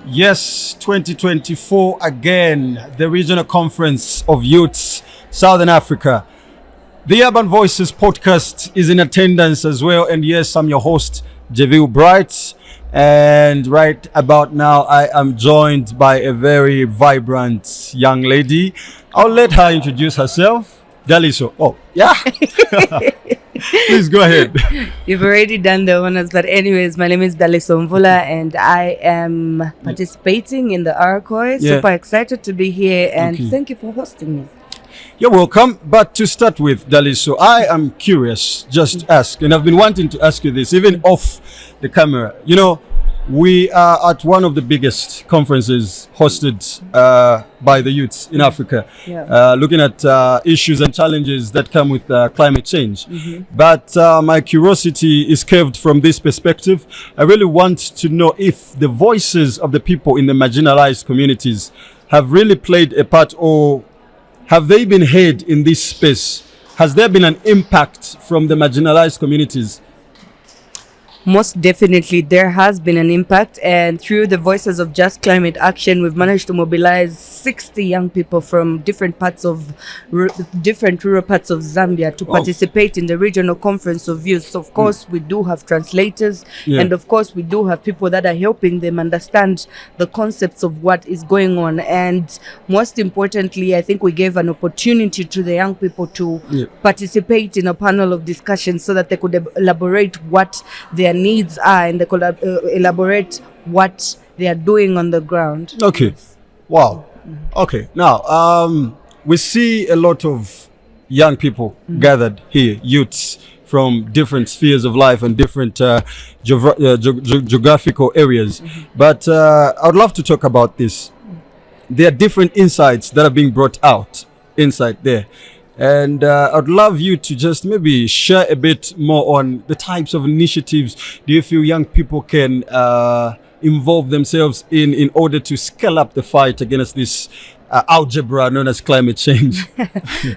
Yes, 2024 again, the Regional Conference of Youths, Southern Africa. The Urban Voices podcast is in attendance as well. And yes, I'm your host, Javiu Bright. And right about now, I am joined by a very vibrant young lady. I'll let her introduce herself. Daliso. Oh, yeah. Please go ahead. You've already done the honors, but anyways, my name is Daliso Mvula and I am participating in the ARCOI. Yeah. Super excited to be here and Okay. thank you for hosting me. You're welcome. But to start with, Daliso, I am curious, just to ask, and I've been wanting to ask you this, even off the camera. You know, we are at one of the biggest conferences hosted by the youths in Africa, looking at issues and challenges that come with climate change. But my curiosity is curved from this perspective. I really want to know if the voices of the people in the marginalized communities have really played a part, or have they been heard in this space? Has there been an impact from the marginalized communities? Most definitely, there has been an impact, and through the Voices of Just Climate Action, we've managed to mobilize 60 young people from different parts of different rural parts of Zambia to participate in the Regional Conference of Youth. So of course, we do have translators, and of course, we do have people that are helping them understand the concepts of what is going on. And most importantly, I think we gave an opportunity to the young people to participate in a panel of discussion so that they could elaborate what their needs are, and they could elaborate what they are doing on the ground. Okay. Wow. Okay. Now, we see a lot of young people gathered here, youths from different spheres of life and different geographical areas. But I would love to talk about this. There are different insights that are being brought out inside there. And I'd love you to just maybe share a bit more on the types of initiatives do you feel young people can involve themselves in order to scale up the fight against this algebra known as climate change?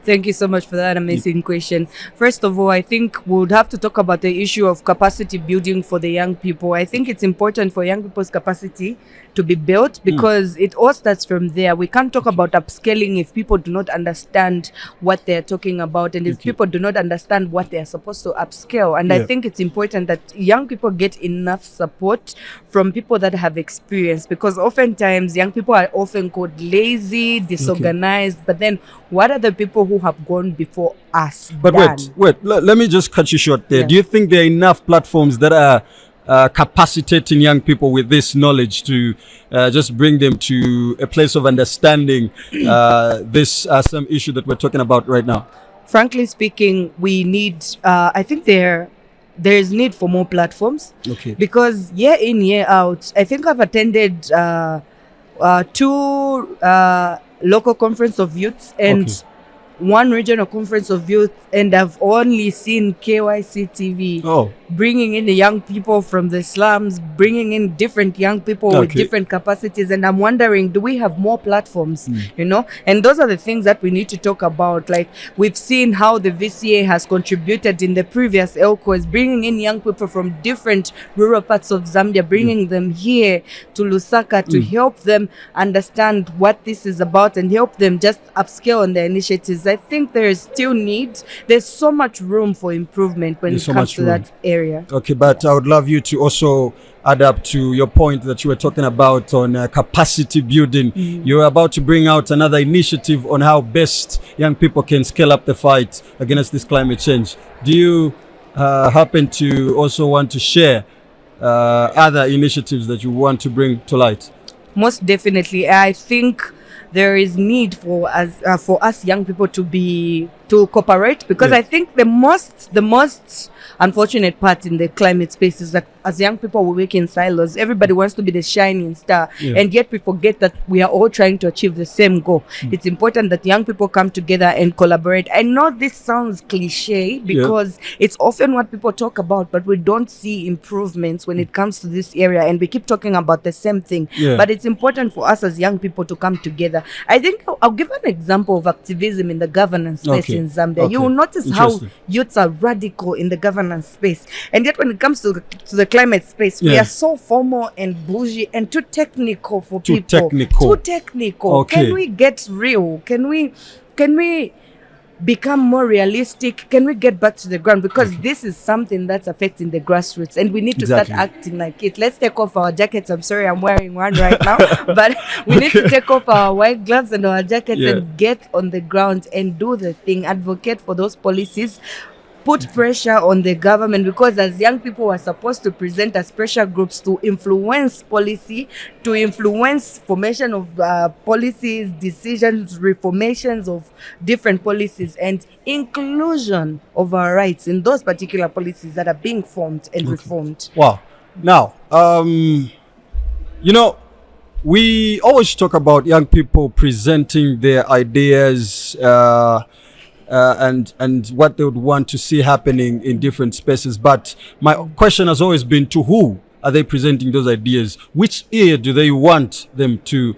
Thank you so much for that amazing question. First of all, I think we would have to talk about the issue of capacity building for the young people. I think it's important for young people's capacity to be built because it all starts from there. We can't talk about upscaling if people do not understand what they're talking about, and if people do not understand what they're supposed to upscale. And I think it's important that young people get enough support from people that have experience, because oftentimes young people are often called lazy, disorganized, but then what are the people who have gone before us? But wait, let me just cut you short there. Do you think there are enough platforms that are capacitating young people with this knowledge to just bring them to a place of understanding this some issue that we're talking about right now? Frankly speaking, we need, I think there is need for more platforms. Because year in, year out, I think I've attended two local conference of youth and one regional conference of youth, and I've only seen KYC TV bringing in the young people from the slums, bringing in different young people with different capacities. And I'm wondering, do we have more platforms? You know, and those are the things that we need to talk about. Like, we've seen how the VCA has contributed in the previous ELCOs, bringing in young people from different rural parts of Zambia, bringing them here to Lusaka to help them understand what this is about and help them just upscale on their initiatives. I think there is still need. There's so much room for improvement when it comes to that area. Okay, but I would love you to also add up to your point that you were talking about on capacity building. You're about to bring out another initiative on how best young people can scale up the fight against this climate change. Do you happen to also want to share other initiatives that you want to bring to light? Most definitely. I think there is need for us young people to cooperate, because I think the most unfortunate part in the climate space is that as young people, we work in silos. Everybody wants to be the shining star, and yet we forget that we are all trying to achieve the same goal. It's important that young people come together and collaborate. I know this sounds cliche because it's often what people talk about, but we don't see improvements when it comes to this area, and we keep talking about the same thing. But it's important for us as young people to come together. I think I'll give an example of activism in the governance space in Zambia. You will notice how youths are radical in the governance space, and yet when it comes to the climate space, we Yeah. are so formal and bougie and too technical for Too people. technical. Too technical. Okay. Can we get real? Can we become more realistic? Can we get back to the ground? Because this is something that's affecting the grassroots, and we need to Exactly. start acting like it. Let's take off our jackets. I'm sorry, I'm wearing one right now, but we need to take off our white gloves and our jackets Yeah. and get on the ground and do the thing. Advocate for those policies. Put pressure on the government, because as young people we're supposed to present as pressure groups to influence policy, to influence formation of policies, decisions, reformations of different policies, and inclusion of our rights in those particular policies that are being formed and reformed. Wow. Now, we always talk about young people presenting their ideas and what they would want to see happening in different spaces. But my question has always been, to who are they presenting those ideas? Which ear do they want them to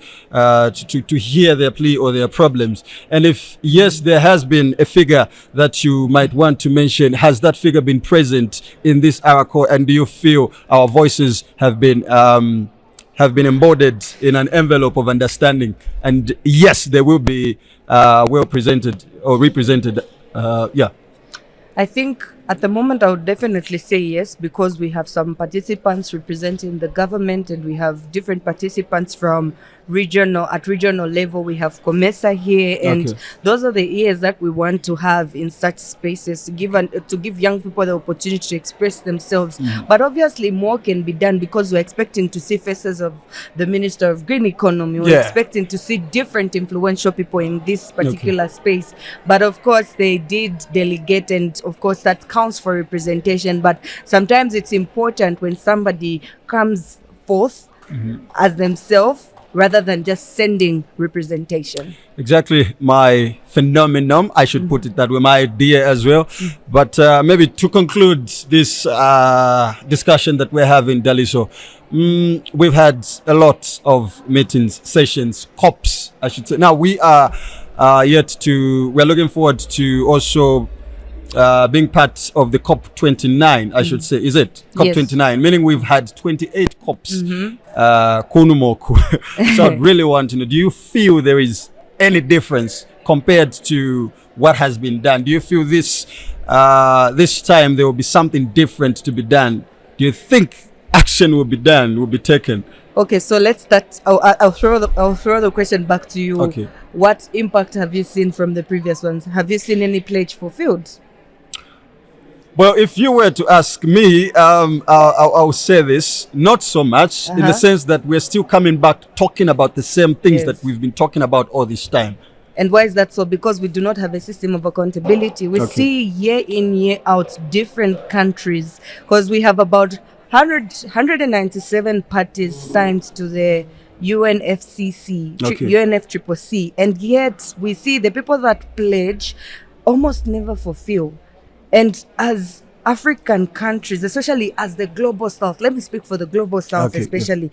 hear their plea or their problems? And if yes, there has been a figure that you might want to mention, has that figure been present in this Aracor? And do you feel our voices have been embodied in an envelope of understanding? And yes, they will be well presented or represented. I think at the moment I would definitely say yes, because we have some participants representing the government, and we have different participants from regional level. We have COMESA here, and Okay. those are the ears that we want to have in such spaces to give young people the opportunity to express themselves. But obviously more can be done, because we're expecting to see faces of the Minister of Green Economy. We're Yeah. expecting to see different influential people in this particular space. But of course they did delegate, and of course that counts for representation. But sometimes it's important when somebody comes forth as themselves, rather than just sending representation. Exactly my phenomenon, I should put it that way, my idea as well. But maybe to conclude this discussion that we're having, Daliso, we've had a lot of meetings, sessions, COPs, I should say. Now we are we're looking forward to also being part of the COP29, I should say. Is it COP29? Meaning we've had 28 COPs. Kunumoku. So I'd really want to know, do you feel there is any difference compared to what has been done? Do you feel this time there will be something different to be done? Do you think action will be done, will be taken? Okay, so let's start. I'll throw the question back to you. Okay. What impact have you seen from the previous ones? Have you seen any pledge fulfilled? Well, if you were to ask me, I'll say this, not so much, in the sense that we're still coming back talking about the same things that we've been talking about all this time. And why is that so? Because we do not have a system of accountability. We see year in, year out different countries, because we have about 197 parties signed to the UNFCCC, UNFCCC, and yet we see the people that pledge almost never fulfill. And as African countries, especially as the global south, let me speak for the global south especially,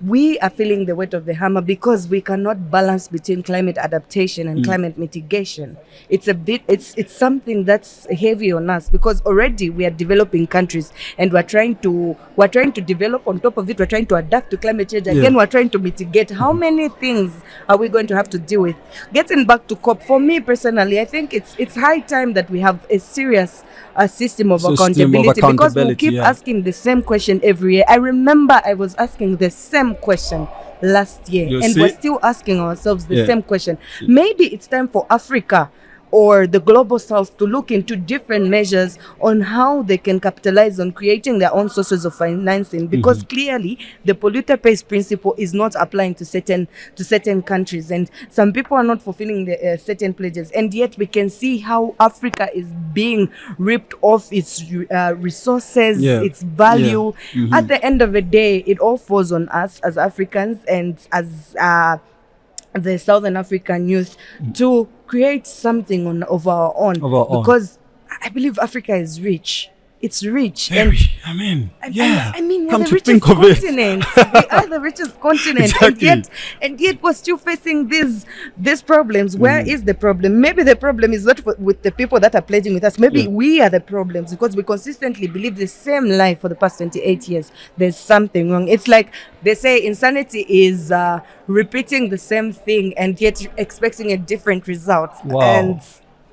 we are feeling the weight of the hammer, because we cannot balance between climate adaptation and climate mitigation. It's something that's heavy on us, because already we are developing countries, and we're trying to develop on top of it. We're trying to adapt to climate change again. We're trying to mitigate. How many things are we going to have to deal with? Getting back to COP, for me personally, I think it's high time that we have a serious system of accountability, because we'll keep asking the same question every year. I remember I was asking the same question last year, we're still asking ourselves the same question. Maybe it's time for Africa or the global south to look into different measures on how they can capitalize on creating their own sources of financing, because clearly the polluter pays principle is not applying to certain countries, and some people are not fulfilling the certain pledges, and yet we can see how Africa is being ripped off its resources, its value. At the end of the day, it all falls on us as Africans and as the Southern African youth to create something of our own, because I believe Africa is rich. it's rich. Very. I mean, yeah. I mean, we're Come the to richest think of it. continent. We are the richest continent, Exactly. and yet we're still facing these problems. Where is the problem? Maybe the problem is not with the people that are pledging with us. Maybe we are the problems because we consistently believe the same lie for the past 28 years. There's something wrong. It's like they say insanity is repeating the same thing and yet expecting a different result. Wow. And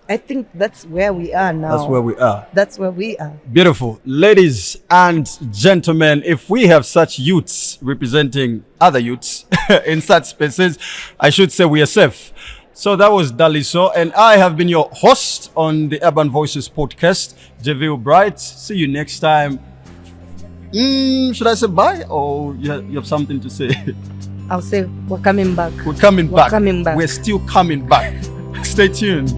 I think that's where we are now. That's where we are. That's where we are. Beautiful. Ladies and gentlemen, if we have such youths representing other youths in such spaces, I should say we are safe. So that was Daliso, and I have been your host on the Urban Voices podcast, Javil Bright. See you next time. Should I say bye, or you have something to say? I'll say we're coming back. We're coming back. Coming back. We're still coming back. Stay tuned.